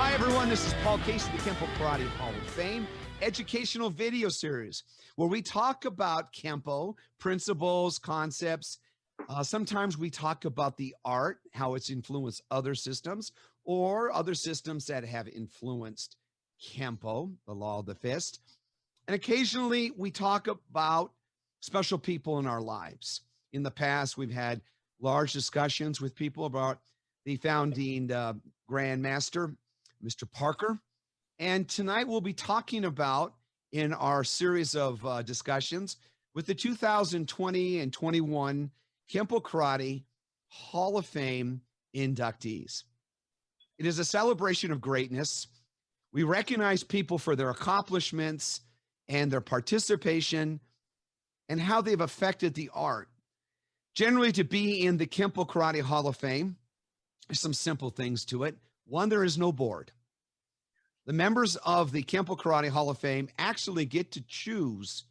Hi, everyone. This is Paul Casey, the Kenpo Karate Hall of Fame educational video series where we talk about Kenpo principles, concepts. Sometimes we talk about the art, how it's influenced other systems or other systems that have influenced Kenpo, the law of the fist. And occasionally we talk about special people in our lives. In the past, we've had large discussions with people about the founding Grandmaster, Mr. Parker. And tonight we'll be talking about, in our series of discussions, with the 2020 and 21 Kenpo Karate Hall of Fame inductees. It is a celebration of greatness. We recognize people for their accomplishments and their participation and how they've affected the art. Generally, to be in the Kenpo Karate Hall of Fame, there's some simple things to it. One, there is no board. The members of the Kenpo Karate Hall of Fame actually get to choose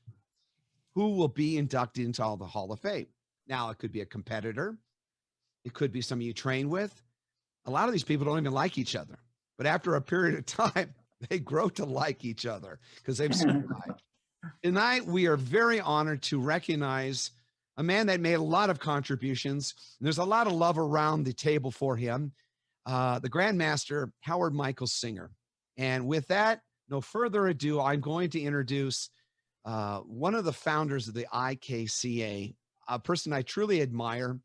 who will be inducted into the Hall of Fame. Now, it could be a competitor. It could be somebody you train with. A lot of these people don't even like each other. But after a period of time, they grow to like each other because they've survived. Tonight, we are very honored to recognize a man that made a lot of contributions. There's a lot of love around the table for him, the Grandmaster, Howard Michael Singer. And with that, no further ado, I'm going to introduce one of the founders of the IKKA, a person I truly admire,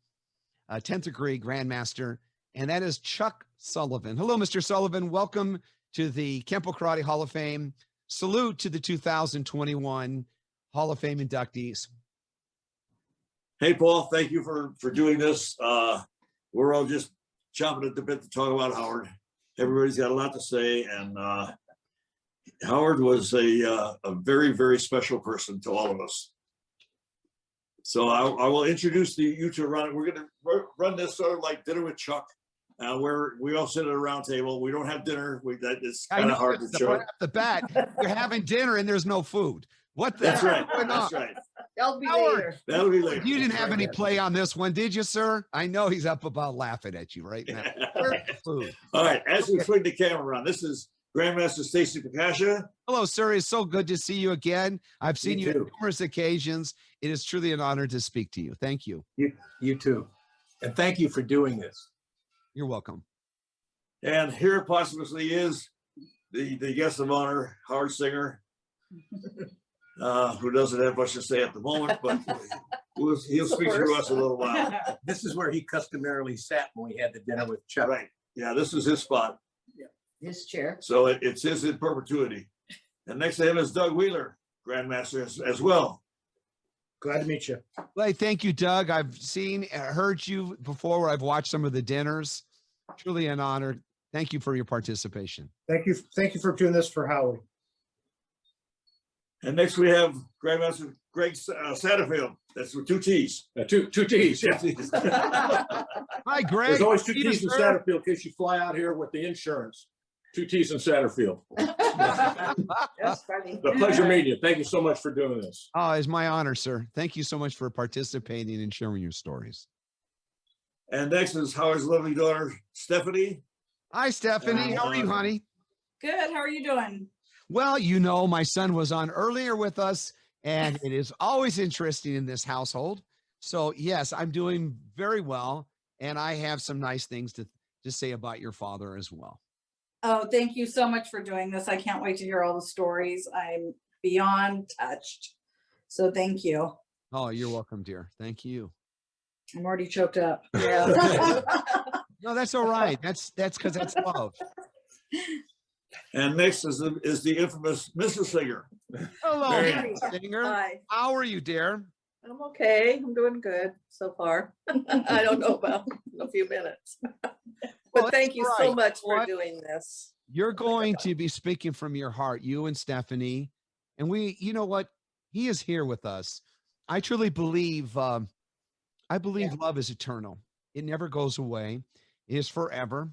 10th degree Grandmaster, and that is Chuck Sullivan. Hello, Mr. Sullivan. Welcome to the Kenpo Karate Hall of Fame. Salute to the 2021 Hall of Fame inductees. Hey, Paul, thank you for doing this. We're all just chomping at the bit to talk about Howard. Everybody's got a lot to say, and Howard was a very, very special person to all of us. So I will introduce you to run. We're going to run this sort of like dinner with Chuck, where we all sit at a round table. We don't have dinner. It's kind of hard to show. Right off the bat, you're having dinner and there's no food. What the That's right. That's That's right. That'll be Howard, later. That'll be later. You didn't have any play on this one, did you, sir? I know he's up about laughing at you right now. Food. All right. As we swing the camera around, this is Grandmaster Stacy Picascia. Hello, sir. It's so good to see you again. I've seen you on numerous occasions. It is truly an honor to speak to you. Thank you. You too. And thank you for doing this. You're welcome. And here posthumously is the guest of honor, Howard Singer, who doesn't have much to say at the moment, but he'll speak to us a little while. This is where he customarily sat when we had the dinner with Chuck. Right. Yeah, this is his spot. His chair. So it's his in perpetuity. And next to him is Doug Wheeler, Grandmaster as well. Glad to meet you. Well, thank you, Doug. I've heard you before where I've watched some of the dinners. Truly an honor. Thank you for your participation. Thank you. Thank you for doing this for Howie. And next we have Grandmaster Greg Satterfield. That's with two T's. Two T's. Yeah. Hi, Greg. There's always two T's in sir. Satterfield in case you fly out here with the insurance. Two T's in Satterfield. That's funny. It's a pleasure meeting you. Thank you so much for doing this. Oh, it's my honor, sir. Thank you so much for participating and sharing your stories. And next is Howard's lovely daughter, Stephanie. Hi, Stephanie. How are you, honey? Good. How are you doing? Well, you know, my son was on earlier with us, and it is always interesting in this household. So, yes, I'm doing very well, and I have some nice things to say about your father as well. Oh, thank you so much for doing this. I can't wait to hear all the stories. I'm beyond touched. So thank you. Oh, you're welcome, dear. Thank you. I'm already choked up. Yeah. No, that's all right. That's because that's love. And next is the infamous Mr. Singer. Hello, Mary. Mr. Singer. Hi. How are you, dear? I'm okay. I'm doing good so far. I don't know about a few minutes. Well, But thank you that's so right. much for What? doing this. You're going to be speaking from your heart, you and Stephanie. And you know what? He is here with us. I truly believe, love is eternal. It never goes away. It is forever.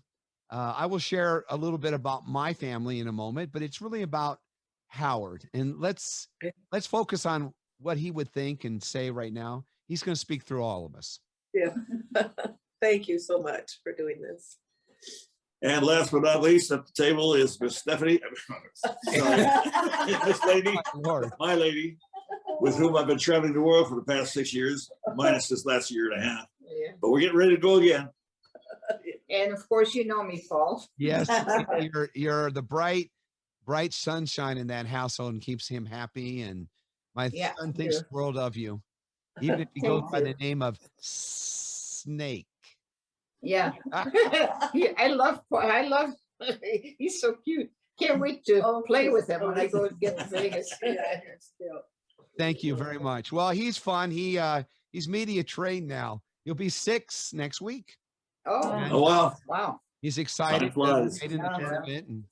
I will share a little bit about my family in a moment, but it's really about Howard. And let's focus on what he would think and say right now. He's going to speak through all of us. Yeah. Thank you so much for doing this. And last but not least, at the table is Miss Stephanie. Sorry. This lady, Lord. my lady, with whom I've been traveling the world for the past 6 years, minus this last year and a half. Yeah. But we're getting ready to go again. And of course, you know me, Paul. Yes, you're the bright sunshine in that household and keeps him happy. And my Yeah, son thinks yeah. the world of you, even if he Thank goes by you. the name of Snake. Yeah. I love, he's so cute. Can't wait to play with him when I go to get to Vegas. Thank you very much. Well, he's fun. He's media trained now. He'll be 6 next week. Oh, Oh, wow. wow. He's excited to flies. get in the Yeah. tournament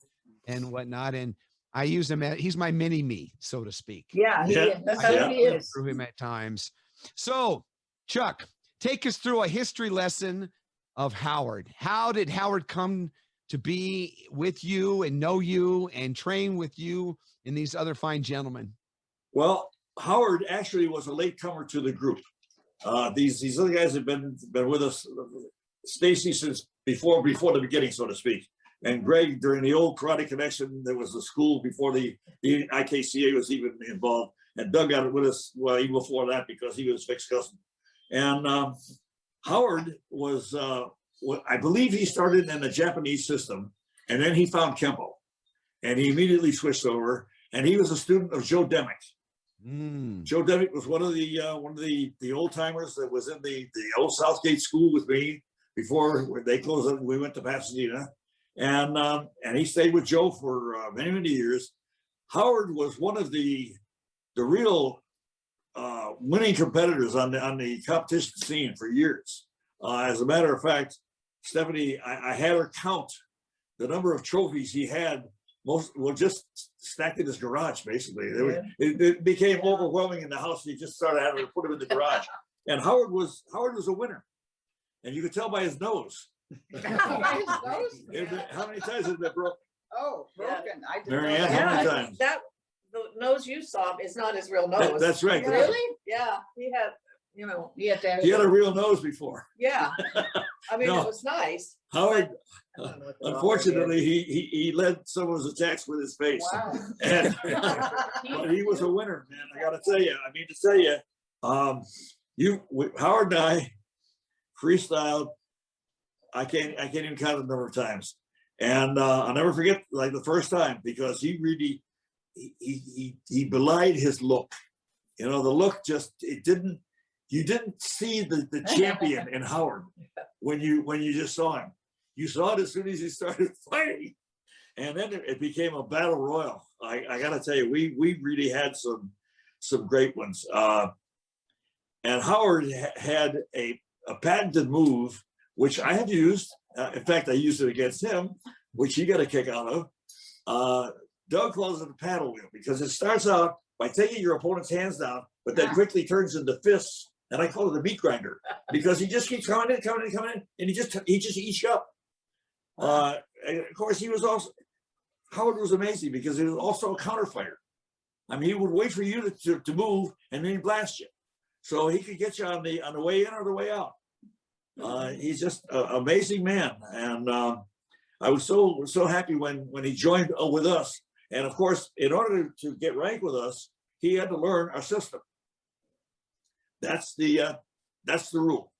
and whatnot. And I use him he's my mini me, so to speak. Yeah, he Yeah. is. Yeah. He is. Through him at times. So, Chuck, take us through a history lesson of Howard. How did Howard come to be with you and know you and train with you and these other fine gentlemen? Well, Howard actually was a late comer to the group. These other guys have been with us, Stacy, since before the beginning, so to speak. And Greg, during the old Karate Connection, there was a school before the IKCA was even involved. And Doug got it with us, well, even before that, because he was Vic's cousin. And Howard was, I believe he started in the Japanese system, and then he found Kenpo. And he immediately switched over, and he was a student of Joe Demick. Joe Demick was one of the old timers that was in the old Southgate school with me before they closed up. We went to Pasadena, and he stayed with Joe for many years. Howard was one of the real winning competitors on the competition scene for years. As a matter of fact, Stephanie, I had her count the number of trophies he had. Just stacked in his garage, basically. It became overwhelming in the house. He just started having to put them in the garage. And Howard was a winner. And you could tell by his nose. How many times has it been broken? Oh, broken. I didn't know Mary Ann, that. how many Yeah, times? that, the nose you saw is not his real nose. That's right. Really? Yeah, he had, He had to. He had a real nose before. yeah. I mean, No. it was nice. Howard, I don't know what the unfortunately, he led some of his attacks with his face. Wow. And, but he was a winner, man. I gotta tell you. I mean to tell you, Howard and I freestyled. I can't even count the number of times. And I'll never forget, like, the first time, because he really he belied his look. You know, the look just, you didn't see the champion in Howard when you just saw him. You saw it as soon as he started fighting. And then it became a battle royal. I gotta tell you, we really had some great ones. And Howard had a patented move, which I have used. In fact, I used it against him, which he got a kick out of. Doug calls it a paddle wheel because it starts out by taking your opponent's hands down, but then quickly turns into fists. And I call it a meat grinder because he just keeps coming in, and he just eats you up. And of course, Howard was amazing because he was also a counter fighter. I mean, he would wait for you to move and then he'd blast you. So he could get you on the way in or the way out. He's just an amazing man. And I was so happy when he joined with us. And of course, in order to get ranked with us, he had to learn our system. That's the rule.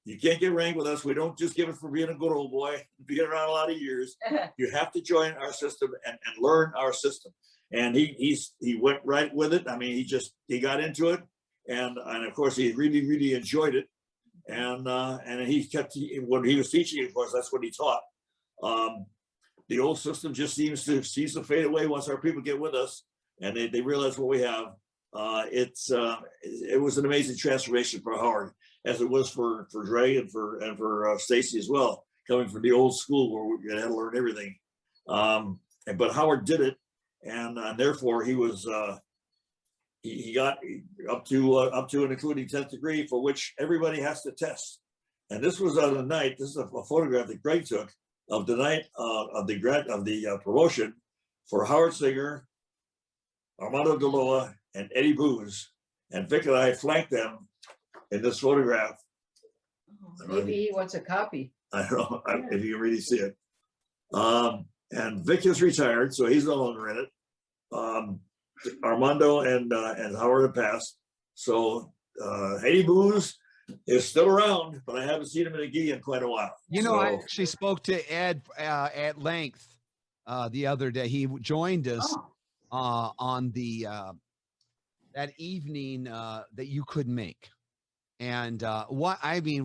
You can't get ranked with us. We don't just give it for being a good old boy, being around a lot of years. You have to join our system and learn our system. And he went right with it. I mean, he got into it, and of course he really enjoyed it. And he kept, when he was teaching, of course, that's what he taught. The old system just seems to fade away once our people get with us and they realize what we have. It was an amazing transformation for Howard, as it was for Dre and for Stacy as well, coming from the old school where we had to learn everything. But Howard did it, and therefore he was he got up to and including 10th degree, for which everybody has to test. And this was on the night. This is a photograph that Greg took of the night of the promotion for Howard Singer, Armando Daloa, and Eddie Booz. And Vic and I flanked them in this photograph. Maybe he wants a copy. I don't know if you can really see it. And Vic is retired, so he's no longer in it. Armando and Howard have passed. So Eddie Booz is still around, but I haven't seen him in a gi in quite a while. You know, I So, actually spoke to Ed at length the other day. He joined us on the that evening that you couldn't make. And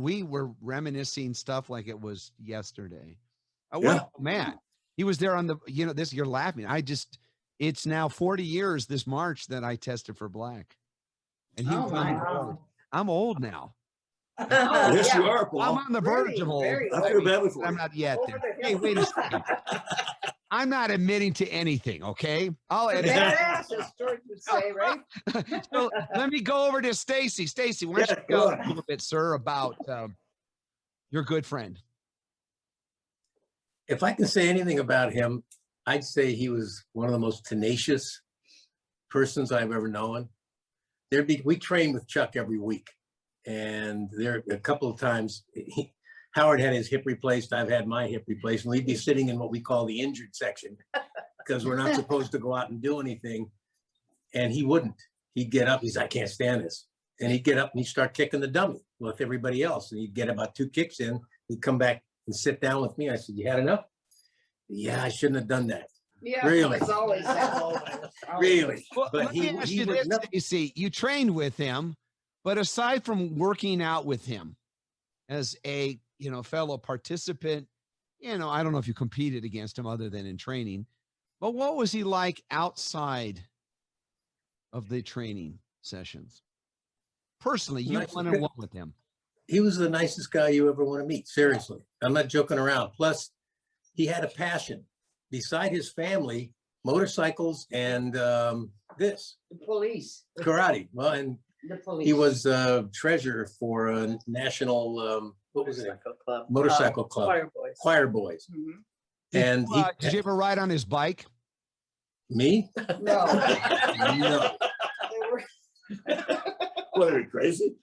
we were reminiscing stuff like it was yesterday. Man, he was there on the, you're laughing. It's now 40 years this March that I tested for black. And he I'm old now. yes, you are, Paul. I'm on the verge of old. I feel badly for I'm you. not yet. Hey, wait a second. I'm not admitting to anything, okay? I'll admit. Badass, as George would say, right? So let me go over to Stacy. Stacy, why don't you go a little bit, sir, about your good friend? If I can say anything about him, I'd say he was one of the most tenacious persons I've ever known. We train with Chuck every week, and there a couple of times Howard had his hip replaced. I've had my hip replaced, and we'd be sitting in what we call the injured section because we're not supposed to go out and do anything. And he wouldn't. He'd get up. He's, I can't stand this. And he'd get up and he'd start kicking the dummy with everybody else. And he'd get about 2 kicks in. He'd come back and sit down with me. I said, "You had enough?" "Yeah, I shouldn't have done that." Yeah, Really? it's always that. Really? Well, But let me ask you this, Stacy. You trained with him, but aside from working out with him as a fellow participant, I don't know if you competed against him other than in training, but what was he like outside of the training sessions? Personally, you one-on-one with him. He was the nicest guy you ever want to meet. Seriously. I'm not joking around. Plus, he had a passion. Beside his family, motorcycles and The police. karate. Well, and The police. he was treasurer for a national, what was it? Motorcycle club. Choir boys. Choir boys. Mhm. And he, Did you ever ride on his bike? me? No. No. What, are you crazy?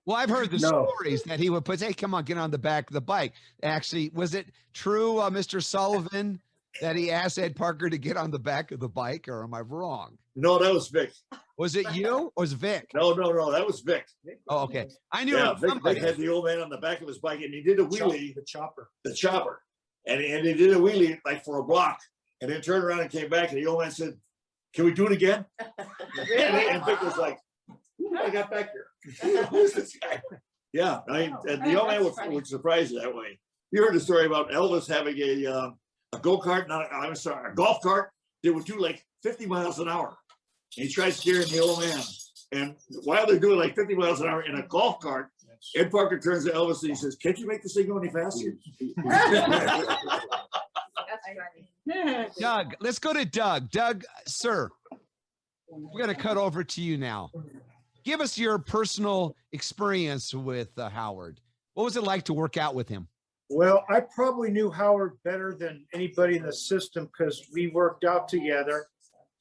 Well, I've heard the No. stories that he would put, "Hey, come on, get on the back of the bike." Actually, was it true, Mr. Sullivan, that he asked Ed Parker to get on the back of the bike, or am I wrong? No, that was Vic. Was it you or was it Vic? No, that was Vic. Oh, okay. I knew Yeah, it was Vic somebody. had the old man on the back of his bike, and he did a wheelie, The chopper. the chopper, and he did a wheelie like for a block, and then turned around and came back, and the old man said, "Can we do it again?" And Vic was like, "Who I got back here? Who's this guy?" Yeah, and the old man would surprise you that way. You heard the story about Elvis having a go-kart, a golf cart that would do like 50 miles an hour. And he tried scaring the old man. And while they're doing like 50 miles an hour in a golf cart, Ed Parker turns to Elvis and he says, "Can't you make this thing go any faster?" Doug, let's go to Doug. Doug, sir, we're going to cut over to you now. Give us your personal experience with Howard. What was it like to work out with him? Well, I probably knew Howard better than anybody in the system because we worked out together.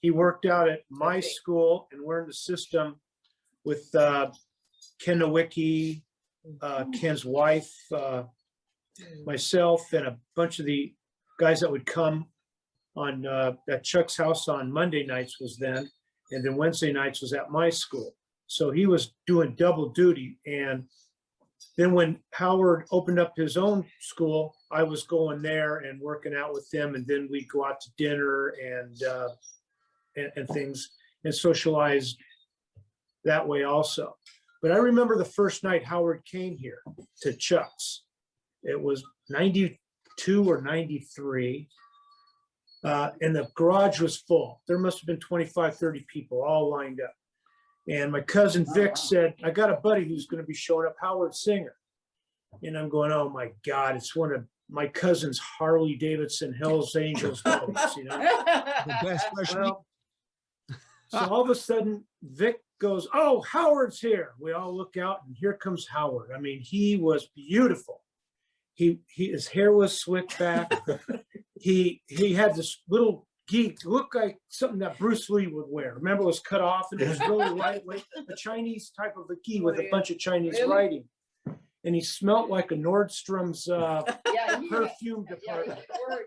He worked out at my school, and we're in the system with Ken Nowicki, Ken's wife, myself, and a bunch of the guys that would come on at Chuck's house on Monday nights was then, and then Wednesday nights was at my school. So he was doing double duty. And then when Howard opened up his own school, I was going there and working out with them. And then we'd go out to dinner and things and socialize that way also. But I remember the first night Howard came here to Chuck's. It was 92 or 93. And the garage was full. There must have been 25, 30 people all lined up. And my cousin Vic said, "I got a buddy who's going to be showing up, Howard Singer." And I'm going, "Oh my God, it's one of my cousin's Harley Davidson Hells Angels buddies, The best freshman. Well, so all of a sudden, Vic goes, "Oh, Howard's here." We all look out, and here comes Howard. I mean, he was beautiful. His hair was slicked back. He had this little gi, looked like something that Bruce Lee would wear. Remember, it was cut off and it was really lightweight, a Chinese type of a gi with a bunch of Chinese writing. and he smelt like a Nordstrom's Yeah, perfume yeah, department. we're-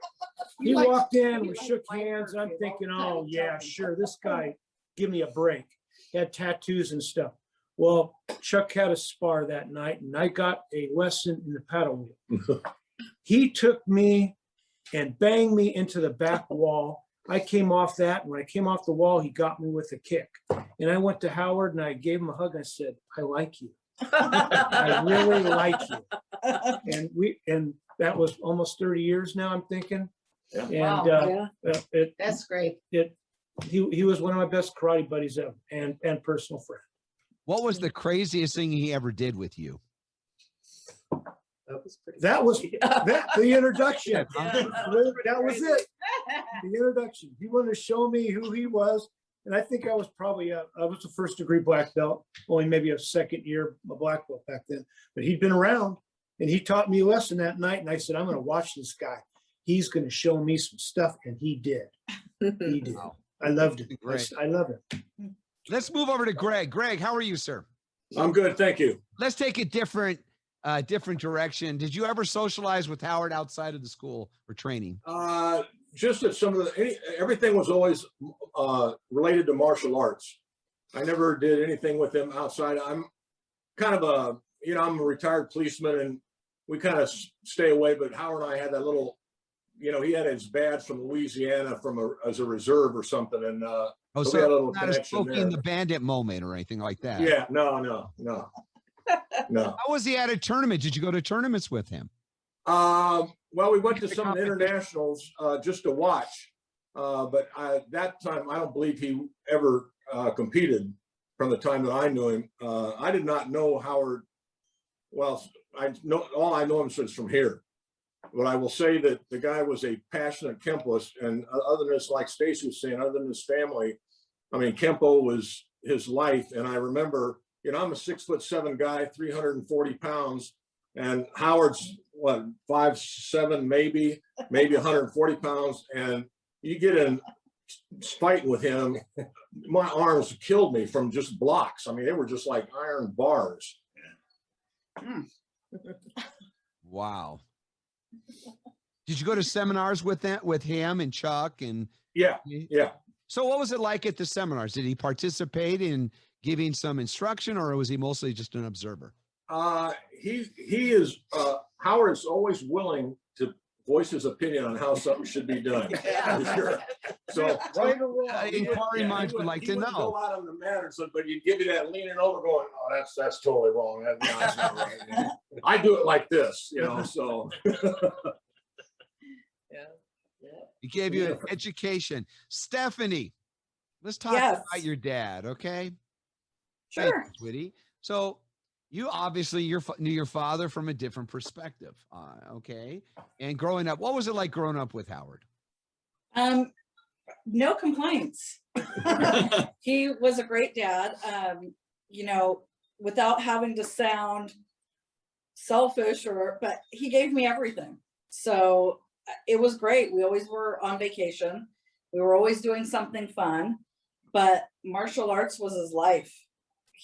He likes- walked in, we likes shook my hands. I'm perfume. thinking, All oh the yeah, time. sure, this guy, give me a break. He had tattoos and stuff. Well, Chuck had a spar that night and I got a lesson in the paddle wheel. He took me and banged me into the back wall. I came off that, and when I came off the wall, he got me with a kick. And I went to Howard and I gave him a hug. I said, I like you. I really like you. And that was almost 30 years now, I'm thinking. Yeah. And Yeah. That's great. he was one of my best karate buddies ever and personal friend. What was the craziest thing he ever did with you? That was the introduction. Yeah. That was it. The introduction. He wanted to show me who he was. And I think I was probably, I was a first degree black belt, only maybe a second year a black belt back then. But he'd been around and he taught me a lesson that night. And I said, I'm going to watch this guy. He's going to show me some stuff. And he did. He did. Wow. I loved it. Great. I love it. Let's move over to Greg. Greg, how are you, sir? I'm good, thank you. Let's take a different direction. Did you ever socialize with Howard outside of the school or training? Just that some of everything was always related to martial arts. I never did anything with him outside. I'm kind of I'm a retired policeman and we kind of stay away, but Howard and I had that little, he had his badge from Louisiana as a reserve or something. And so we had a little not a connection Smokey there. and the Bandit moment or anything like that. Yeah, no. How was he at a tournament? Did you go to tournaments with him? Well, we went to some internationals just to watch, but that time I don't believe he ever competed. From the time that I knew him, I did not know Howard. Well, all I know him since from here. But I will say that the guy was a passionate Kempoist, and other than his, like Stacy was saying, other than his family, I mean, Kenpo was his life. And I remember, I'm a 6'7" guy, 340 pounds, and Howard's what, 5'7", maybe 140 pounds. And you get in fighting with him, my arms killed me from just blocks. I mean, they were just like iron bars. Wow. Did you go to seminars with him and Chuck and? Yeah. So what was it like at the seminars? Did he participate in giving some instruction, or was he mostly just an observer? He is Howard's always willing to voice his opinion on how something should be done. For sure. So right or wrong, inquiring minds he would like to wouldn't know. Go out on the mat or something, but he'd give you that leaning over, going, "Oh, that's totally wrong. That's not right." I do it like this, So He gave you an education. Stephanie, let's talk Yes. about your dad, okay? Thank Sure. you, sweetie. So you obviously knew your father from a different perspective, okay? And growing up, what was it like growing up with Howard? No complaints. He was a great dad, without having to sound selfish but he gave me everything. So it was great. We always were on vacation. We were always doing something fun, but martial arts was his life.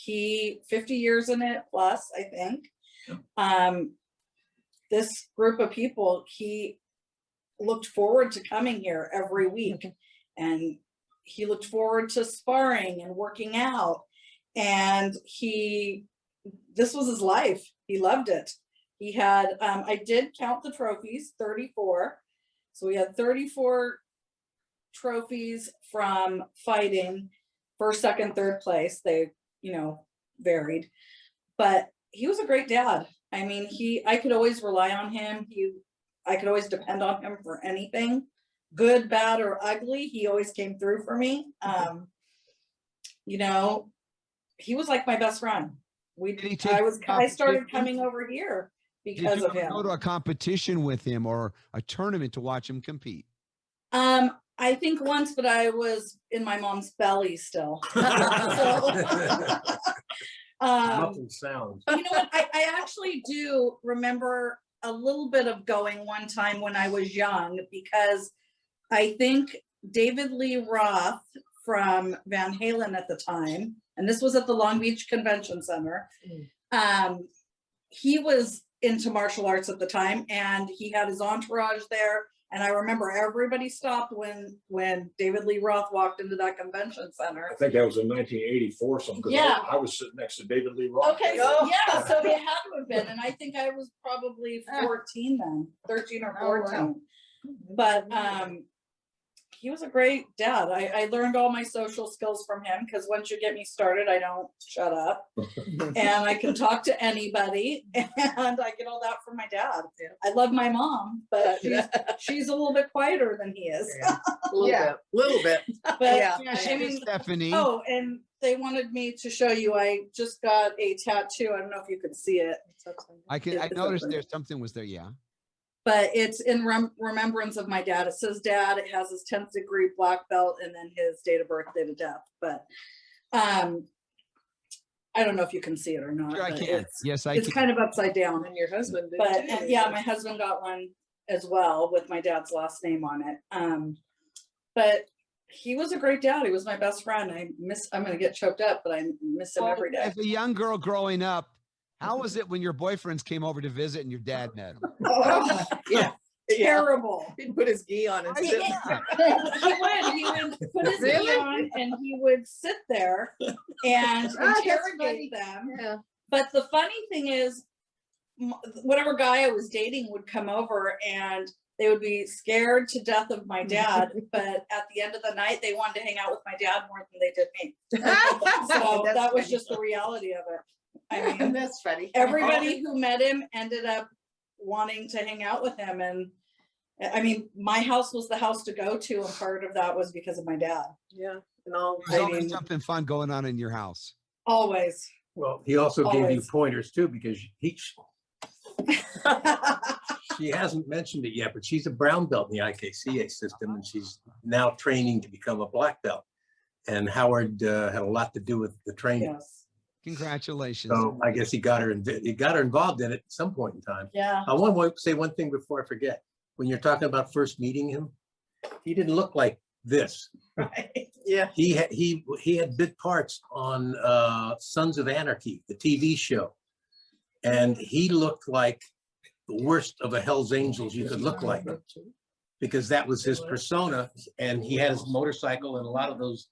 50 years in it plus, I think. This group of people, he looked forward to coming here every week, and he looked forward to sparring and working out, and this was his life. He loved it. He had, I did count the trophies, 34. So we had 34 trophies from fighting, first, second, third place. They, varied, but he was a great dad. I mean, I could always rely on him. I could always depend on him for anything, good, bad, or ugly. He always came through for me. He was like my best friend. I started coming over here because of him. Go to a competition with him or a tournament to watch him compete? I think once, but I was in my mom's belly still. Muffled sounds. You know what? I actually do remember a little bit of going one time when I was young, because I think David Lee Roth from Van Halen at the time, and this was at the Long Beach Convention Center, he was into martial arts at the time, and he had his entourage there. And I remember everybody stopped when David Lee Roth walked into that convention center. I think that was in 1984 something. 'Cause Yeah. I was sitting next to David Lee Roth. Okay, so yeah, so it had to have been, and I think I was probably 14 then, 13 or 14. But he was a great dad. I learned all my social skills from him, because once you get me started, I don't shut up. And I can talk to anybody, and I get all that from my dad. I love my mom, but she's a little bit quieter than he is. Little bit. But Yeah. I mean, Stephanie. oh, and they wanted me to show you, I just got a tattoo. I don't know if you could see it. I noticed there's something was there. Yeah. But it's in remembrance of my dad. It says dad, it has his 10th degree black belt, and then his date of birth, date of death. But I don't know if you can see it or not. Sure, I but can. Yes, I It's can. kind of upside down. And your husband did But too. yeah, my husband got one as well with my dad's last name on it. But he was a great dad. He was my best friend. I'm gonna get choked up, but I miss him every day. As a young girl growing up, how was it when your boyfriends came over to visit and your dad met them? Oh, Yeah. terrible. He'd put his gi on and sit. He would put his Really? knee on, and he would sit there and that's funny. interrogate them. Yeah. But the funny thing is, whatever guy I was dating would come over, and they would be scared to death of my dad. But at the end of the night, they wanted to hang out with my dad more than they did me. So That's that was funny. just the reality of it. I mean, That's funny. everybody who met him ended up wanting to hang out with him. And I mean, my house was the house to go to, and part of that was because of my dad. Yeah. And all, There's I always mean- something fun going on in your house. Always. Well, he also gave you Always. pointers too, because she hasn't mentioned it yet, but she's a brown belt in the IKCA system, and she's now training to become a black belt. And Howard had a lot to do with the training. Yes. Congratulations. So I guess he got her involved in it at some point in time. Yeah. I want to say one thing before I forget. When you're talking about first meeting him, he didn't look like this. Right. yeah. He had bit parts on Sons of Anarchy, the TV show, and he looked like the worst of a Hell's Angels you could look like, because that was his persona, and he had his motorcycle, and a lot of those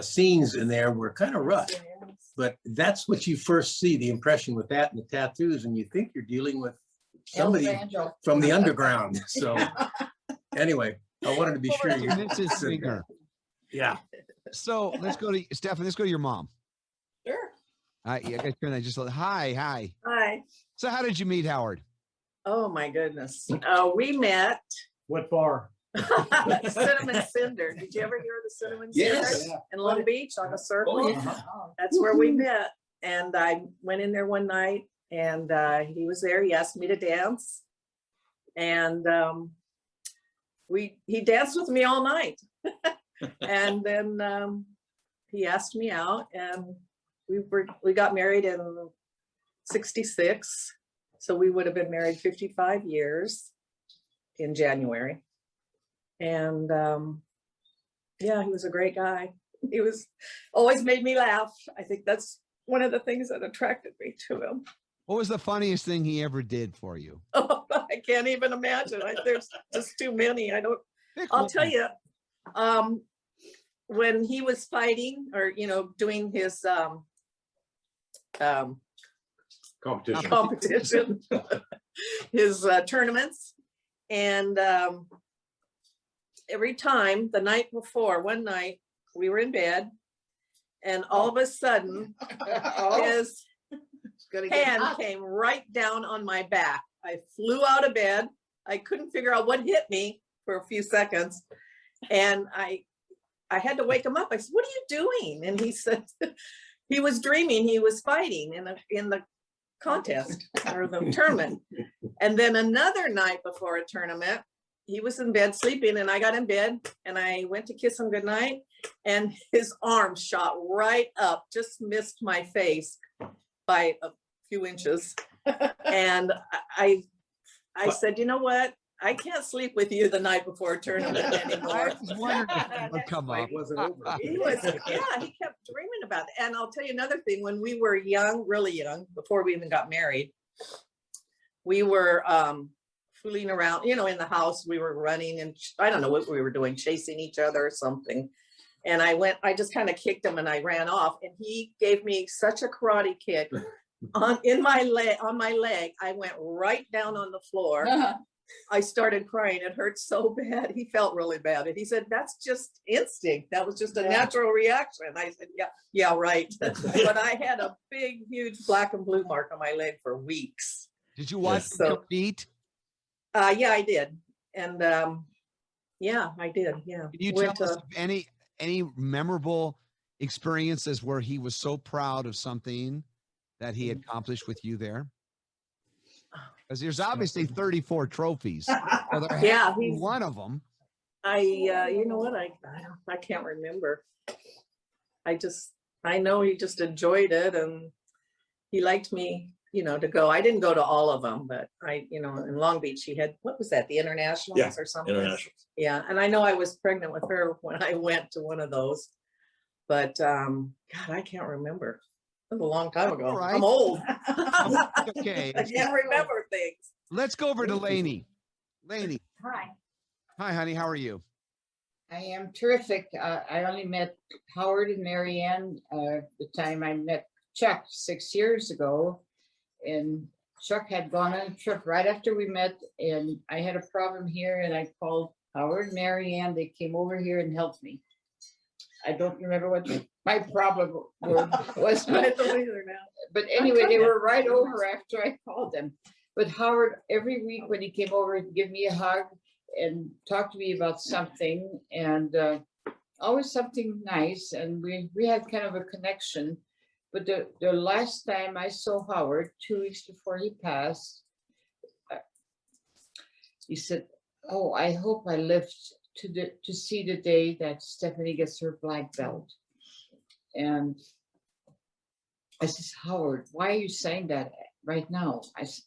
scenes in there were kind of rough. But that's what you first see, the impression with that and the tattoos, and you think you're dealing with somebody from the underground. So anyway, I wanted to be sure you. Mrs. Singer. Yeah. So let's go to Stefan. Let's go to your mom. Sure. I guess I just hi. Hi. So how did you meet Howard? Oh, my goodness. We met What bar? Cinnamon Cinder. Did you ever hear of the Cinnamon Yes. Cinder? In Long Beach on a circle? Oh, yeah. That's where we met. And I went in there one night, and he was there. He asked me to dance. And he danced with me all night. And then he asked me out, and we got married in 66. So we would have been married 55 years in January. And yeah, he was a great guy. He was always made me laugh. I think that's one of the things that attracted me to him. What was the funniest thing he ever did for you? Oh, I can't even imagine. There's just too many. I'll tell you, when he was fighting or, doing his competition, his tournaments, and every time the night before, one night we were in bed, and all of a sudden his hand came right down on my back. I flew out of bed. I couldn't figure out what hit me for a few seconds, and I had to wake him up. I said, "What are you doing?" And he said he was dreaming he was fighting in the contest or the tournament. And then another night before a tournament, he was in bed sleeping, and I got in bed and I went to kiss him goodnight, and his arm shot right up, just missed my face by a few inches. And I said, "You know what? I can't sleep with you the night before a tournament anymore." I was wondering if it would come up. He kept dreaming about it. And I'll tell you another thing, when we were young, really young, before we even got married, we were fooling around, you know, in the house. We were running and I don't know what we were doing, chasing each other or something. And I just kind of kicked him and I ran off, and he gave me such a karate kick on my leg. I went right down on the floor. I started crying. It hurt so bad. He felt really bad. And he said, that's just instinct. That was just a natural reaction. I said, yeah, right. But I had a big, huge black and blue mark on my leg for weeks. Did you watch Yes. him compete? Yeah, I did. And yeah, I did. Yeah. Can you tell us of any memorable experiences where he was so proud of something that he accomplished with you there? Because there's obviously 34 trophies. So there Yeah, has to be he's- one of them. you know what? I can't remember. I know he just enjoyed it, and he liked me, you know, to go. I didn't go to all of them, but you know, in Long Beach, he had, what was that? The internationals Yeah, or something? International. Yeah. And I know I was pregnant with her when I went to one of those, but God, I can't remember. It was a long time ago. All right. I'm old. Okay. I can't remember things. Let's go over to Lainey. Lainey. Hi, Hi, honey. How are you? I am terrific. I only met Howard and Mary Ann the time I met Chuck 6 years ago. And Chuck had gone on a trip right after we met, and I had a problem here, and I called Howard and Mary Ann. They came over here and helped me. I don't remember what my problem was, I don't either now. but anyway, they were right over after I called them. But Howard, every week when he came over, he'd give me a hug and talk to me about something, and always something nice. And we had kind of a connection. But the last time I saw Howard, 2 weeks before he passed, he said, "Oh, I hope I live to see the day that Stephanie gets her black belt." And I said, "Howard, why are you saying that right now?" I said,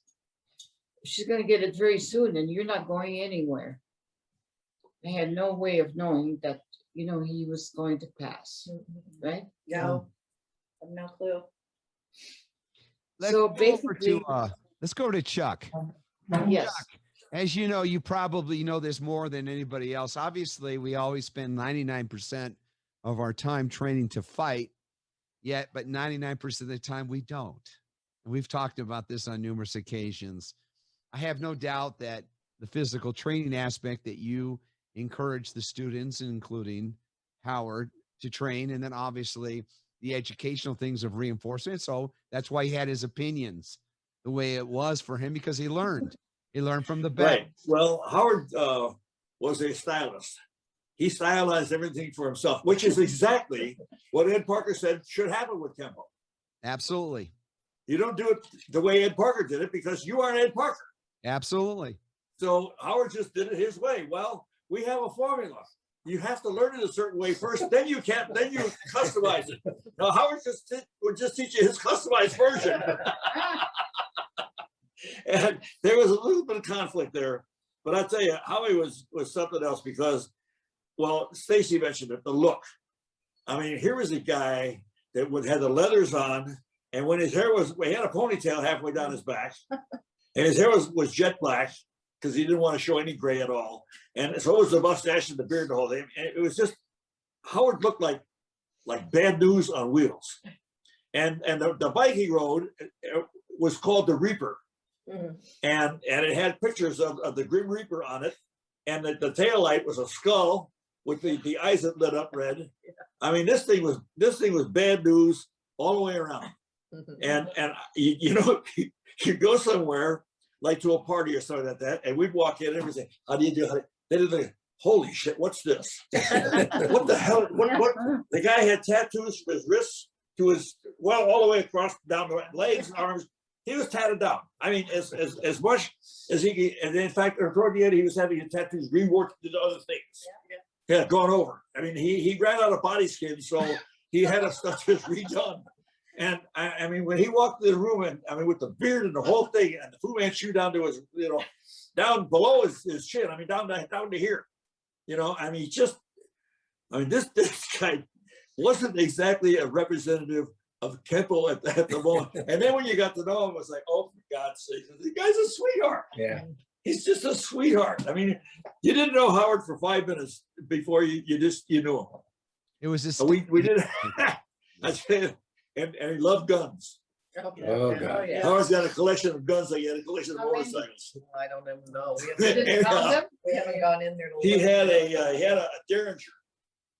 "She's going to get it very soon, and you're not going anywhere." I had no way of knowing that, you know, he was going to pass, right? No, I have no clue. Let's So go over basically- to, let's go to Chuck. Yes. As you know, you probably know this more than anybody else. Obviously, we always spend 99% of our time training to fight, but 99% of the time we don't. And we've talked about this on numerous occasions. I have no doubt that the physical training aspect that you encourage the students, including Howard, to train, and then obviously the educational things of reinforcement. So that's why he had his opinions the way it was for him, because he learned. He learned from the best. Right. Well, Howard was a stylist. He stylized everything for himself, which is exactly what Ed Parker said should happen with Kenpo. Absolutely. You don't do it the way Ed Parker did it because you aren't Ed Parker. Absolutely. So Howard just did it his way. Well, we have a formula. You have to learn it a certain way first, then you customize it. Now Howard would just teach you his customized version. And there was a little bit of conflict there, but I tell you, Howie was something else because, well, Stacy mentioned it, the look. I mean, here was a guy that would have the leathers on, and when his hair he had a ponytail halfway down his back, and his hair was jet black because he didn't want to show any gray at all, and so was the mustache and the beard and the whole thing. And it was just, Howard looked like bad news on wheels, and the bike he rode was called the Reaper. Mhm. And it had pictures of the Grim Reaper on it, and the tail light was a skull with the eyes that lit up red. I mean, this thing was bad news all the way around. And you know, you go somewhere like to a party or something like that, and we'd walk in and we'd say, "How do you do?" They'd think, "Holy shit, what's this? What the hell? What?" The guy had tattoos from his wrists to his all the way across down the legs and arms. He was tatted down. I mean, as much as he could, and in fact, toward the end, he was having his tattoos reworked into other things. Yeah, gone over. I mean, he ran out of body skin, so he had his stuff just redone. And I mean, when he walked in the room, and I mean, with the beard and the whole thing, and the Fu Manchu down to his, you know, down below his chin. I mean, down to here. You know, I mean, this guy wasn't exactly a representative of Kenpo at the moment. And then when you got to know him, it was like, oh, for God's sake, the guy's a sweetheart. Yeah. He's just a sweetheart. I mean, you didn't know Howard for 5 minutes before you knew him. It was just We did. I tell you, and he loved guns. Oh, God. yeah. Howard's got a collection of guns like he had a collection of How many? motorcycles. I don't even know. Did it count them? We haven't gone in there. to He look. had a Derringer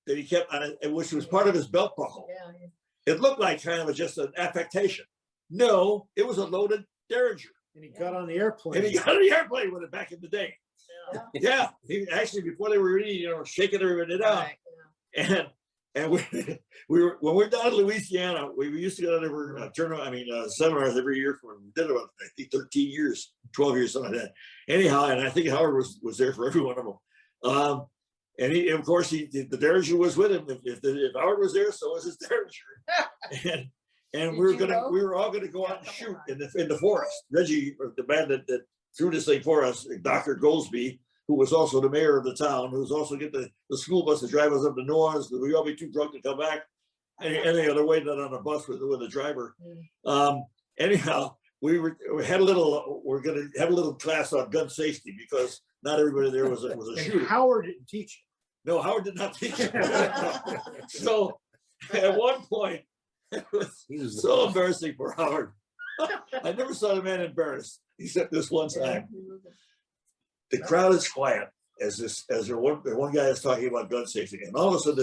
that he kept on it, which was part of his belt buckle. Yeah, It looked like kind of just an affectation. No, it was a loaded Derringer. And he got on the And airplane. he got on the airplane with it back in the day. yeah. Yeah, he actually, before they were really, shaking everybody down. Right, yeah. And we were when we were down in Louisiana, we used to go to seminars every year for we did about I think 13 years, 12 years, something like that. Anyhow, and I think Howard was there for every one of them. And he, of course, the Derringer was with him. If Howard was there, so was his Derringer. And we were all gonna go out and shoot in the forest. Reggie, the man that threw this thing for us, Dr. Goldsby, who was also the mayor of the town, who was also get the school bus to drive us up to New Orleans, because we all be too drunk to come back any other way than on a bus with a driver. Anyhow, we're gonna have a little class on gun safety because not everybody there was a And shooter. Howard didn't teach No, Howard did not teach it. So at one point, it was so embarrassing for Howard. I never saw the man embarrassed, except this one time. The crowd is quiet as the one guy is talking about gun safety, and all of a sudden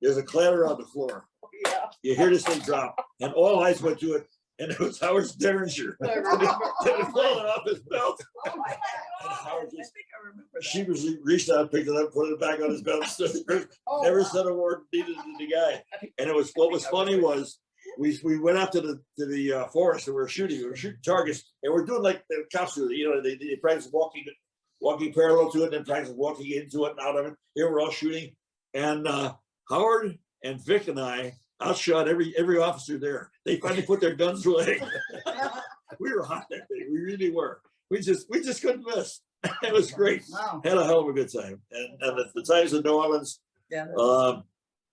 there's a clatter on the floor. Yeah. You hear this thing drop, and all eyes went to it, and it was Howard's Derringer. I It remember. had fallen off his belt. Oh my God. And Howard I just think I remember that. sheepishly reached out, picked it up, put it back on his belt, stood there, Oh, never wow. said a word needed to the guy. And what was funny was we went out to the forest and we were shooting targets, and we're doing like the cops do. They practice walking parallel to it, and then practice walking into it and out of it. Here we're all shooting, and Howard and Vic and I outshot every officer there. They finally put their guns away. We were hot that day. We really were. We just couldn't miss. It was great. Wow. Had a hell of a good time. And the times in New Orleans, Yeah.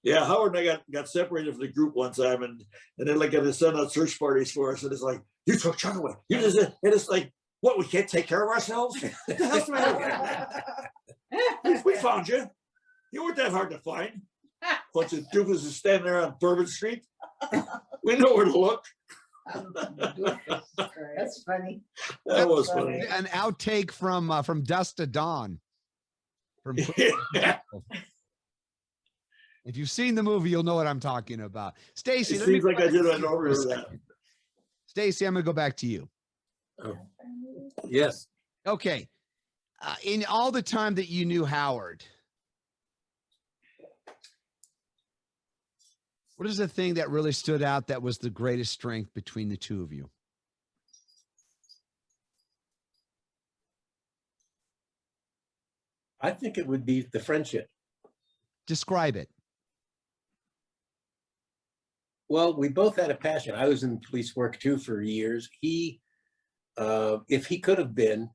yeah, Howard and I got separated from the group one time, and then like they sent out search parties for us, and it's like, you took Chuck away. You just, and it's like, what, we can't take care of ourselves? What the hell's the matter with you? We found you. You weren't that hard to find. Bunch of doofus is standing there on Bourbon Street. We know where to look. That's funny. That was funny. an outtake from Dusk to Dawn. From if you've seen the movie, you'll know what I'm talking about. Stacy, It let me seems like I did. I go know for a that. second. Stacy, I'm gonna go back to you. Yes. Okay. In all the time that you knew Howard, what is the thing that really stood out that was the greatest strength between the two of you? I think it would be the friendship. Describe it. Well, we both had a passion. I was in police work too for years. He, if he could have been,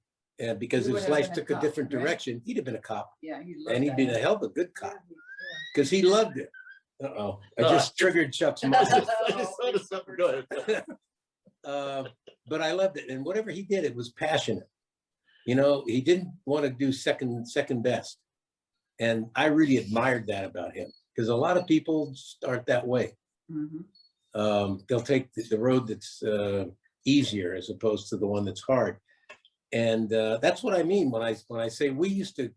because He his would have life been a took a cop, different right? direction, he'd have been a cop, Yeah, he and he'd been a hell of a good cop because he loved it. Uh-oh, I just triggered Chuck's muscle. I just thought of something. Go ahead. But I loved it, and whatever he did, it was passionate. He didn't want to do second best, and I really admired that about him because a lot of people aren't that way. They'll take the road that's easier as opposed to the one that's hard, and that's what I mean when I say we used to.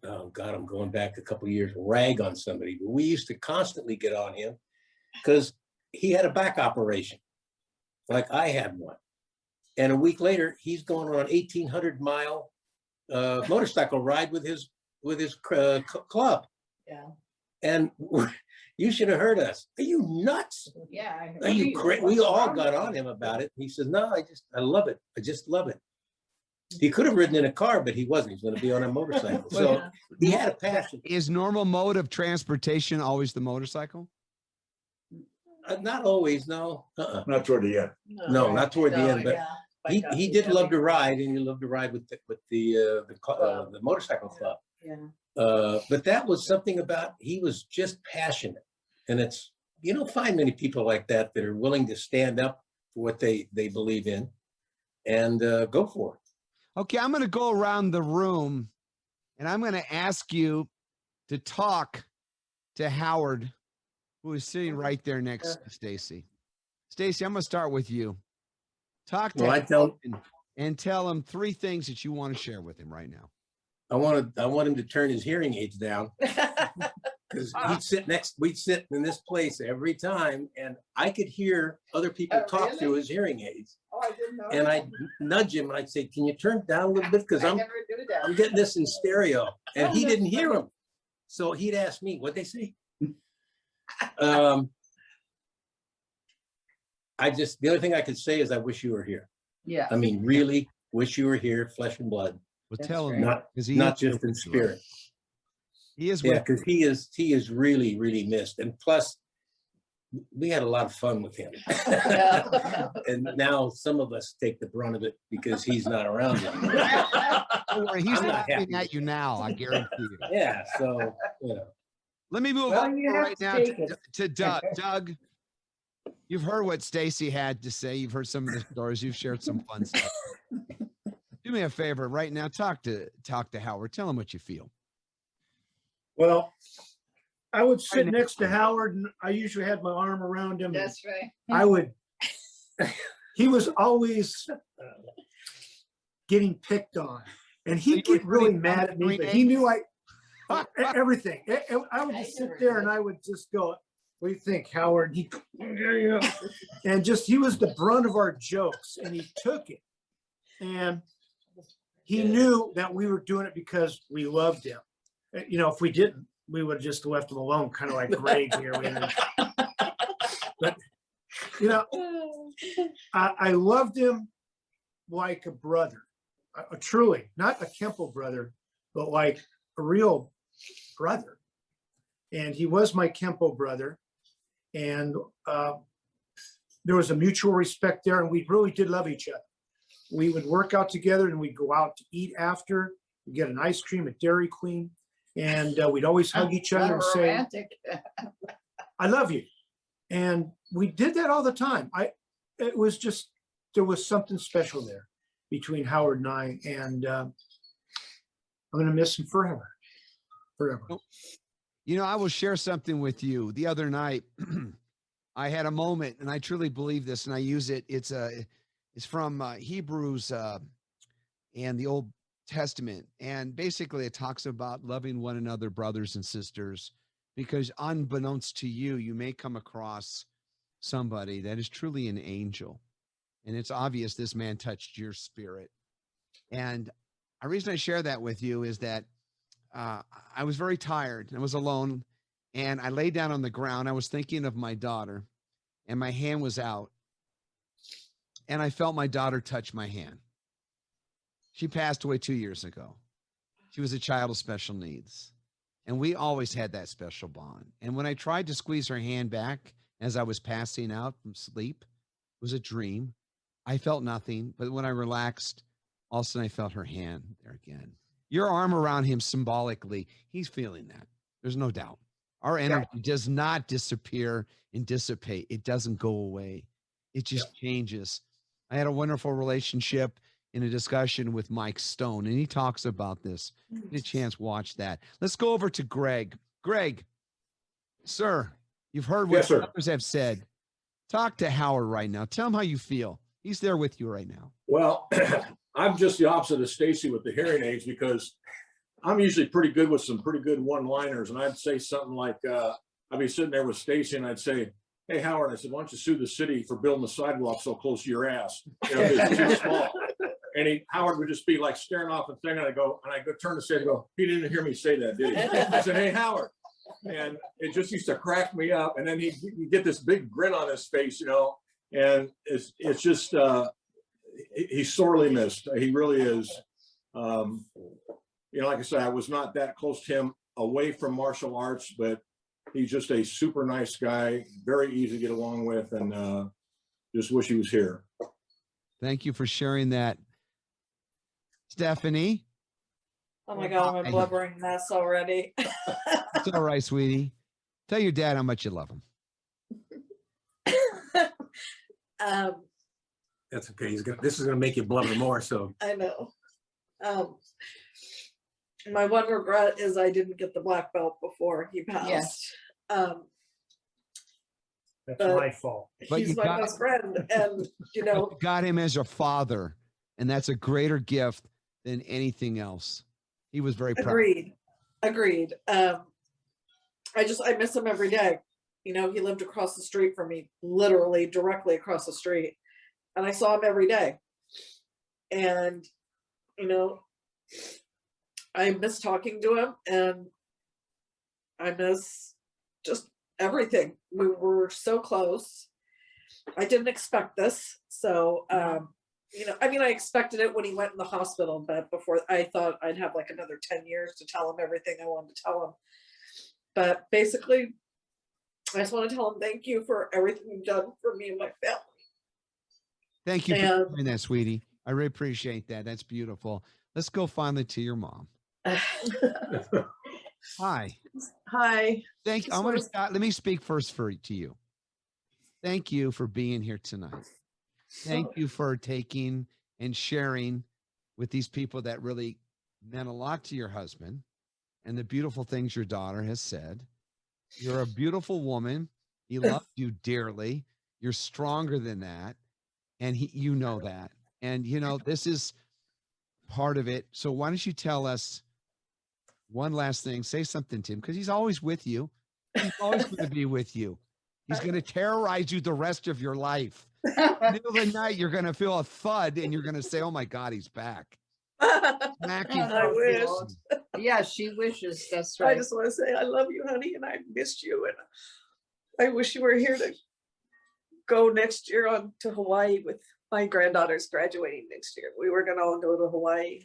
Oh God, I'm going back a couple of years. Rag on somebody, but we used to constantly get on him because he had a back operation, like I had one, and a week later he's going on an 1,800-mile motorcycle ride with his club. Yeah. And you should have heard us. Are you nuts? Yeah. Are you crazy? We all got on him about it. He says, no, I love it. I just love it. He could have ridden in a car, but he wasn't. He's going to be on a motorcycle. So he had a passion. Is normal mode of transportation always the motorcycle? Not always, no. Not toward the end. No, not toward the end, but yeah. he did love to ride, and he loved to ride with the motorcycle club. Yeah. But that was something about, he was just passionate. And it's you don't find many people like that that are willing to stand up for what they believe in and go for it. Okay, I'm going to go around the room and I'm going to ask you to talk to Howard, who is sitting right there next to Stacy. Stacy, I'm going to start with you. Talk to him and tell him 3 things that you want to share with him right now. I want him to turn his hearing aids down because we'd sit in this place every time and I could hear other people talk through his hearing aids. Oh, I didn't know. And I'd nudge him and I'd say, can you turn it down a little bit? Because I'm getting this in stereo. And he didn't hear him. So he'd ask me, what'd they say? The only thing I could say is I wish you were here. Yeah. I mean, really wish you were here, flesh and blood. Well, That's tell him right. Not just in spirit. He is Yeah, with because he is really, really missed. And plus, we had a lot of fun with him. And now some of us take the brunt of it because he's not around anymore. Don't worry, he's I'm not laughing happy. at you now, I guarantee you. Yeah, so, you know. Let me move Well, on you have right to now take it. to Doug. Doug, you've heard what Stacy had to say. You've heard some of the stories. You've shared some fun stuff. Do me a favor right now. Talk to Howard. Tell him what you feel. Well, I would sit next to Howard and I usually had my arm around him. That's right. He was always getting picked on and he'd get really mad at me, but he knew everything. I would just sit there and I would just go, what do you think, Howard? And he was the brunt of our jokes and he took it. And he knew that we were doing it because we loved him. If we didn't, we would have just left him alone, kind of like Greg here. But, I loved him like a brother, truly, not a Kenpo brother, but like a real brother. And he was my Kenpo brother. And there was a mutual respect there, and we really did love each other. We would work out together and we'd go out to eat after. We'd get an ice cream at Dairy Queen. And we'd always hug each other and say, I love you. And we did that all the time. There was something special there between Howard and I. And I'm going to miss him forever. Forever. I will share something with you. The other night, I had a moment, and I truly believe this, and I use it. It's from Hebrews and the Old Testament. And basically it talks about loving one another, brothers and sisters, because unbeknownst to you, you may come across somebody that is truly an angel. And it's obvious this man touched your spirit. And the reason I share that with you is that I was very tired. I was alone and I lay down on the ground. I was thinking of my daughter and my hand was out and I felt my daughter touch my hand. She passed away 2 years ago. She was a child of special needs. And we always had that special bond. And when I tried to squeeze her hand back as I was passing out from sleep, it was a dream. I felt nothing. But when I relaxed, all of a sudden I felt her hand there again. Your arm around him symbolically, he's feeling that. There's no doubt. Our energy does not disappear and dissipate. It doesn't go away. It just changes. I had a wonderful relationship in a discussion with Mike Stone, and he talks about this. Get a chance, watch that. Let's go over to Greg. Greg, sir, you've heard what others have said. Talk to Howard right now. Tell him how you feel. He's there with you right now. Well, I'm just the opposite of Stacy with the hearing aids because I'm usually pretty good with some pretty good one-liners. And I'd say something like, I'd be sitting there with Stacy and I'd say, hey, Howard, I said, why don't you sue the city for building the sidewalk so close to your ass? It's too small. And Howard would just be like staring off and saying, and I go turn to say, he didn't hear me say that, did he? I said, hey, Howard. And it just used to crack me up. And then he'd get this big grin on his face, and it's just, he's sorely missed. He really is. Like I said, I was not that close to him away from martial arts, but he's just a super nice guy, very easy to get along with, and just wish he was here. Thank you for sharing that. Stephanie? Oh my God, I'm a blubbering mess already. It's all right, sweetie. Tell your dad how much you love him. That's okay. This is gonna make you blubber more, so. I know. My one regret is I didn't get the black belt before he passed. Yes. That's But- my fault. But He's you my got- best friend, and you But know, you got him as a father, and that's a greater gift than anything else. He was very proud. agreed. I miss him every day. You know, he lived across the street from me, literally directly across the street, and I saw him every day. And you know, I miss talking to him, and I miss just everything. We were so close. I didn't expect this, so you know, I mean, I expected it when he went in the hospital, but before I thought I'd have like another 10 years to tell him everything I wanted to tell him. But basically, I just want to tell him thank you for everything you've done for me and my family. Thank you for And- doing that, sweetie. I really appreciate that. That's beautiful. Let's go finally to your mom. Hi. Hi. Thank you. Just I'm going to wanna- start. Let me speak first to you. Thank you for being here tonight. Thank you for taking and sharing with these people that really meant a lot to your husband and the beautiful things your daughter has said. You're a beautiful woman. He loved you dearly. You're stronger than that. And you know that. And, you know, this is part of it. So why don't you tell us one last thing? Say something to him, because he's always with you. He's always going to be with you. He's going to terrorize you the rest of your life. In the middle of the night, you're going to feel a thud and you're going to say, oh my God, he's back. Smack you. I wish. Yeah, she wishes, that's I right. just want to say I love you, honey, and I missed you, and I wish you were here to go next year on to Hawaii with my granddaughter's graduating next year. We were gonna all go to Hawaii.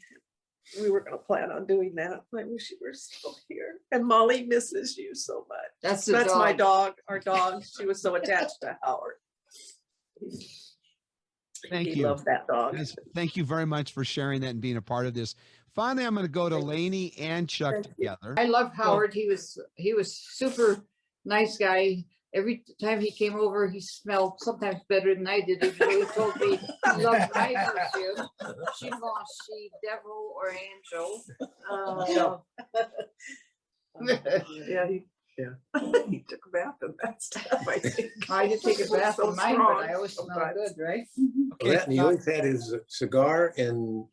We were gonna plan on doing that. I wish you were still here. And Molly misses you so much. That's the That's my dog. dog, our dog. She was so attached to Howard. Thank He you. loved that dog. Guys, thank you very much for sharing that and being a part of this. Finally, I'm going to go to Thank you. Lainey and Chuck Thank you. together. I love Howard. He was super nice guy. Every time he came over, he smelled sometimes better than I did. He really told me he loved my perfume. She lost she devil or angel. Yeah, he took a bath and that stuff, I think. I did take a bath So on mine, strong but I always smell sometimes. good, right? Well, that, and he always had his cigar and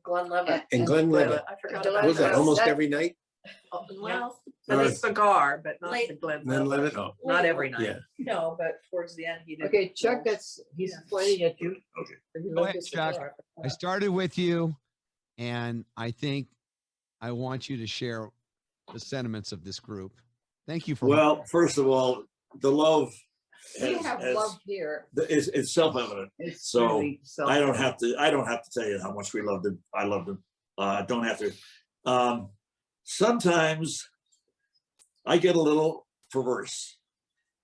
Glenn Levitt. Glenlivet. I forgot What about Was that that. almost every night? Well, and a cigar, but not the Glenn Levitt. Glenlivet? Oh, Not every night. yeah. No, but towards the end, he did. Okay, Chuck, he's pointing at you. Go ahead, Chuck. I started with you, and I think I want you to share the sentiments of this group. Thank you for. Well, first of all, the love We have love here. it's self-evident. It's So, really I don't self-evident. have to tell you how much we loved him. I loved him. Don't have to. Sometimes I get a little perverse,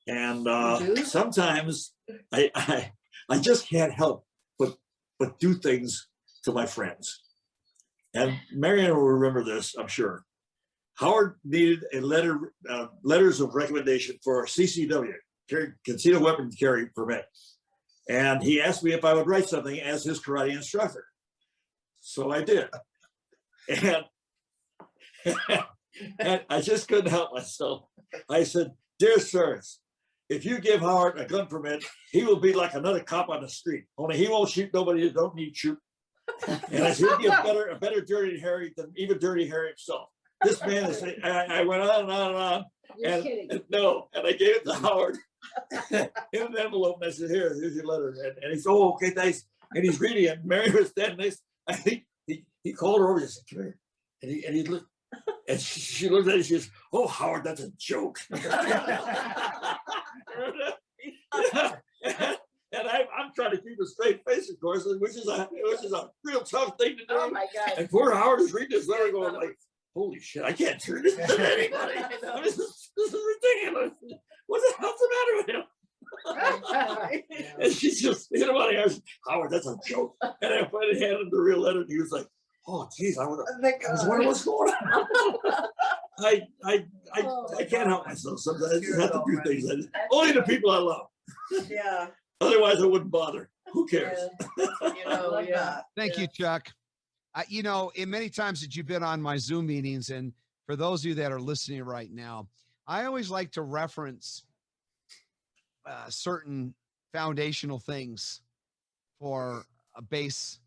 and You do? sometimes I just can't help but do things to my friends. And Marianne will remember this, I'm sure. Howard needed a letters of recommendation for a CCW, concealed weapon carry permit. And he asked me if I would write something as his karate instructor. So I did. And I just couldn't help myself. I said, dear sirs, if you give Howard a gun permit, he will be like another cop on the street. Only he won't shoot nobody that don't need shoot. And I said, he'll be a better Dirty Harry than even Dirty Harry himself. This man is, I went on and on and on. You're kidding. And I gave it to Howard in an envelope, and I said, here's your letter. And he said, oh, okay, thanks. And he's reading it. Mary was standing next. I think he called her over and said, come here. And he looked, and she looked at it, and she says, oh, Howard, that's a joke. And I'm trying to keep a straight face, of course, which is a real tough thing to do. Oh, my God. And poor Howard is reading this letter going like, holy shit, I can't turn this to anybody. I mean, this is ridiculous. What the hell's the matter with him? And she's just, you know what, I was, Howard, that's a joke. And I finally handed him the real letter, and he was like, oh, geez, I was wondering what's going on. I can't help myself sometimes. I just have to do things. Only the people I love. Yeah. Otherwise, I wouldn't bother. Who cares? You know, Love yeah. that. Thank you, Chuck. You know, in many times that you've been on my Zoom meetings, and for those of you that are listening right now, I always like to reference certain foundational things for a base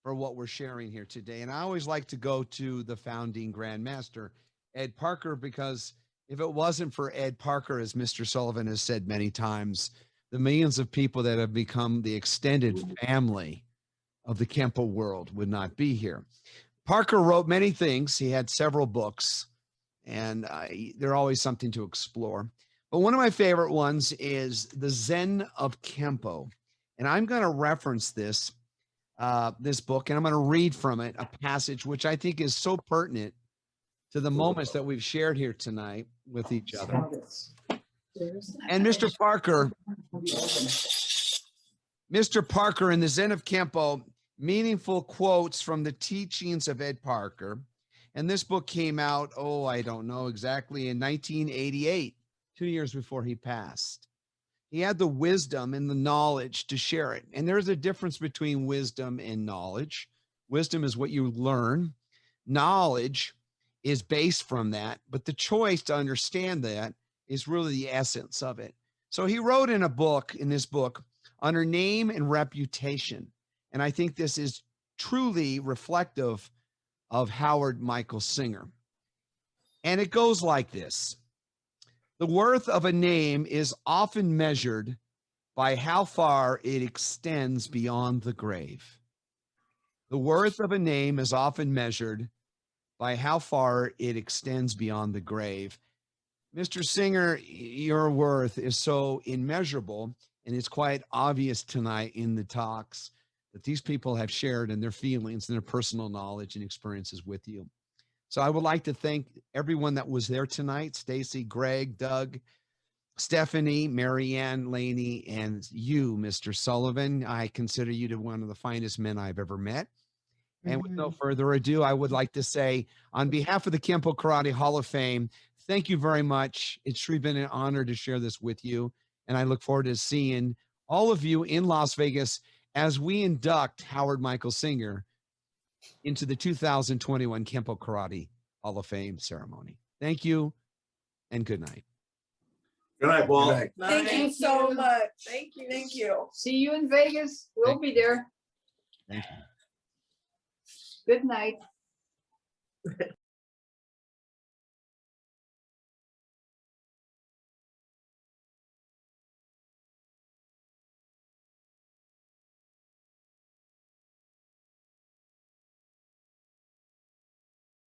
for what we're sharing here today. And I always like to go to the founding Grandmaster, Ed Parker, because if it wasn't for Ed Parker, as Mr. Sullivan has said many times, the millions of people that have become the extended family of the Kenpo world would not be here. Parker wrote many things. He had several books, and they're always something to explore. But one of my favorite ones is The Zen of Kenpo. And I'm going to reference this book, and I'm going to read from it a passage which I think is so pertinent to the moments that we've shared here tonight with each other. And Mr. Parker in The Zen of Kenpo, meaningful quotes from the teachings of Ed Parker. And this book came out, I don't know exactly, in 1988, 2 years before he passed. He had the wisdom and the knowledge to share it. And there's a difference between wisdom and knowledge. Wisdom is what you learn. Knowledge is based from that, but the choice to understand that is really the essence of it. So he wrote in this book, under name and reputation. And I think this is truly reflective of Howard Michael Singer. And it goes like this. The worth of a name is often measured by how far it extends beyond the grave. The worth of a name is often measured by how far it extends beyond the grave. Mr. Singer, your worth is so immeasurable, and it's quite obvious tonight in the talks that these people have shared in their feelings and their personal knowledge and experiences with you. So I would like to thank everyone that was there tonight, Stacy, Greg, Doug, Stephanie, Marianne, Laney, and you, Mr. Sullivan. I consider you to one of the finest men I've ever met. And with no further ado, I would like to say, on behalf of the Kenpo Karate Hall of Fame, thank you very much. It's truly been an honor to share this with you. And I look forward to seeing all of you in Las Vegas as we induct Howard Michael Singer into the 2021 Kenpo Karate Hall of Fame ceremony. Thank you and good night. Good night, Paul. Good night. Thank you so much. Thank you. Thank you. See you in Vegas. We'll be there. Thank you. Good night.